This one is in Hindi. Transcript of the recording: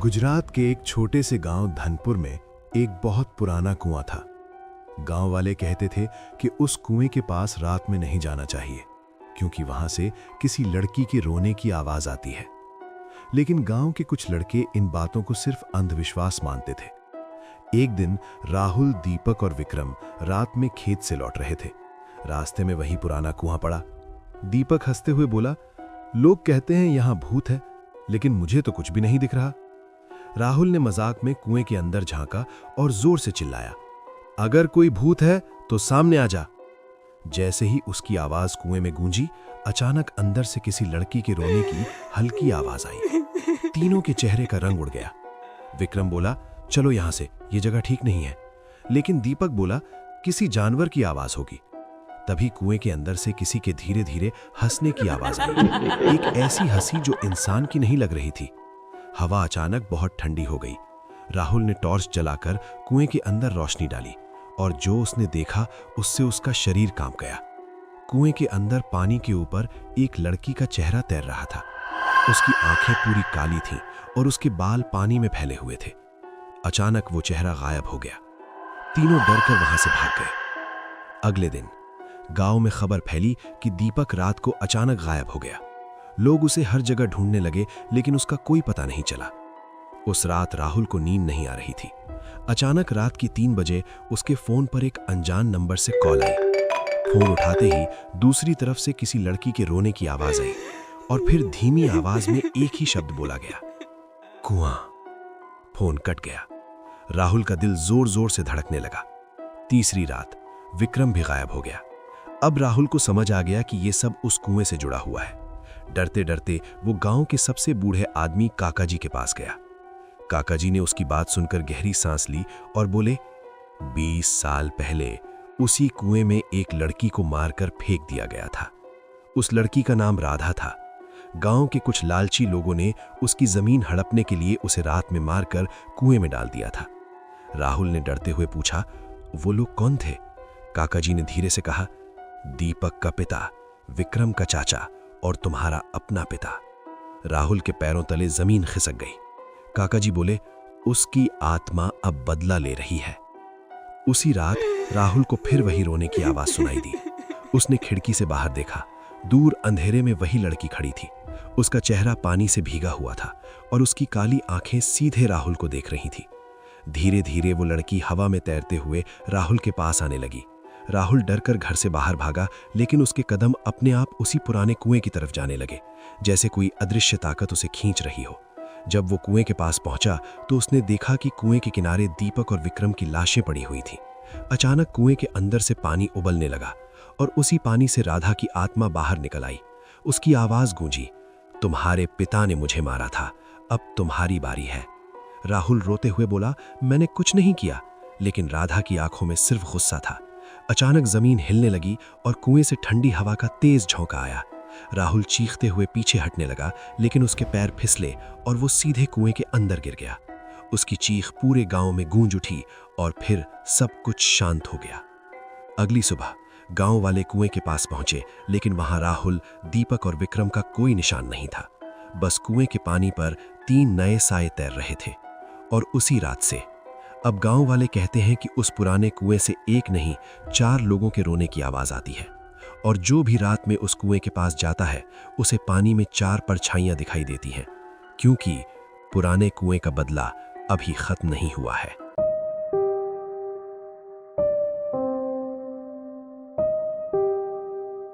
गुजरात के एक छोटे से गांव धनपुर में एक बहुत पुराना कुआं था। गांव वाले कहते थे कि उस कुएं के पास रात में नहीं जाना चाहिए क्योंकि वहां से किसी लड़की के रोने की आवाज आती है। लेकिन गांव के कुछ लड़के इन बातों को सिर्फ अंधविश्वास मानते थे। एक दिन राहुल, दीपक और विक्रम रात में खेत से लौट रहे थे। रास्ते में वही पुराना कुआं पड़ा। दीपक हंसते हुए बोला, लोग कहते हैं यहां भूत है, लेकिन मुझे तो कुछ भी नहीं दिख रहा। राहुल ने मजाक में कुएं के अंदर झांका और जोर से चिल्लाया, अगर कोई भूत है तो सामने आ जा। जैसे ही उसकी आवाज कुएं में गूंजी, अचानक अंदर से किसी लड़की के रोने की हल्की आवाज आई। तीनों के चेहरे का रंग उड़ गया। विक्रम बोला, चलो यहां से, ये जगह ठीक नहीं है। लेकिन दीपक बोला, किसी जानवर की आवाज होगी। तभी कुएं के अंदर से किसी के धीरे धीरे हंसने की आवाज आई। एक ऐसी हंसी जो इंसान की नहीं लग रही थी। हवा अचानक बहुत ठंडी हो गई। राहुल ने टॉर्च जलाकर कुएं के अंदर रोशनी डाली और जो उसने देखा उससे उसका शरीर कांप गया। कुएं के अंदर पानी के ऊपर एक लड़की का चेहरा तैर रहा था। उसकी आंखें पूरी काली थीं और उसके बाल पानी में फैले हुए थे। अचानक वो चेहरा गायब हो गया। तीनों डरकर वहां से भाग गए। अगले दिन गांव में खबर फैली कि दीपक रात को अचानक गायब हो गया। लोग उसे हर जगह ढूंढने लगे, लेकिन उसका कोई पता नहीं चला। उस रात राहुल को नींद नहीं आ रही थी। अचानक रात की 3 बजे उसके फोन पर एक अनजान नंबर से कॉल आई। फोन उठाते ही दूसरी तरफ से किसी लड़की के रोने की आवाज आई और फिर धीमी आवाज में एक ही शब्द बोला गया, कुआं। फोन कट गया। राहुल का दिल जोर जोर से धड़कने लगा। तीसरी रात विक्रम भी गायब हो गया। अब राहुल को समझ आ गया कि यह सब उस कुएं से जुड़ा हुआ है। डरते डरते वो गांव के सबसे बूढ़े आदमी काका जी के पास गया। काका जी ने उसकी बात सुनकर गहरी सांस ली और बोले, 20 साल पहले उसी कुएं में एक लड़की को मारकर फेंक दिया गया था। उस लड़की का नाम राधा था। गांव के कुछ लालची लोगों ने उसकी जमीन हड़पने के लिए उसे रात में मारकर कुएं में डाल दिया था। राहुल ने डरते हुए पूछा, वो लोग कौन थे? काका जी ने धीरे से कहा, दीपक का पिता, विक्रम का चाचा और तुम्हारा अपना पिता। राहुल के पैरों तले जमीन खिसक गई। काका जी बोले, उसकी आत्मा अब बदला ले रही है। उसी रात राहुल को फिर वही रोने की आवाज सुनाई दी। उसने खिड़की से बाहर देखा। दूर अंधेरे में वही लड़की खड़ी थी। उसका चेहरा पानी से भीगा हुआ था और उसकी काली आंखें सीधे राहुल को देख रही थी। धीरे धीरे वो लड़की हवा में तैरते हुए राहुल के पास आने लगी। राहुल डरकर घर से बाहर भागा, लेकिन उसके कदम अपने आप उसी पुराने कुएं की तरफ जाने लगे, जैसे कोई अदृश्य ताकत उसे खींच रही हो। जब वो कुएं के पास पहुंचा तो उसने देखा कि कुएं के किनारे दीपक और विक्रम की लाशें पड़ी हुई थीं। अचानक कुएं के अंदर से पानी उबलने लगा और उसी पानी से राधा की आत्मा बाहर निकल आई। उसकी आवाज गूंजी, तुम्हारे पिता ने मुझे मारा था, अब तुम्हारी बारी है। राहुल रोते हुए बोला, मैंने कुछ नहीं किया। लेकिन राधा की आंखों में सिर्फ गुस्सा था। अचानक जमीन हिलने लगी और कुएं से ठंडी हवा का तेज झोंका आया। राहुल चीखते हुए पीछे हटने लगा, लेकिन उसके पैर फिसले और वो सीधे कुएं के अंदर गिर गया। उसकी चीख पूरे गांव में गूंज उठी और फिर सब कुछ शांत हो गया। अगली सुबह गांव वाले कुएं के पास पहुंचे, लेकिन वहां राहुल, दीपक और विक्रम का कोई निशान नहीं था। बस कुएं के पानी पर 3 नए साए तैर रहे थे। और उसी रात से अब गांव वाले कहते हैं कि उस पुराने कुएं से एक नहीं, 4 लोगों के रोने की आवाज आती है। और जो भी रात में उस कुएं के पास जाता है उसे पानी में 4 परछाइयां दिखाई देती हैं, क्योंकि पुराने कुएं का बदला अभी खत्म नहीं हुआ है।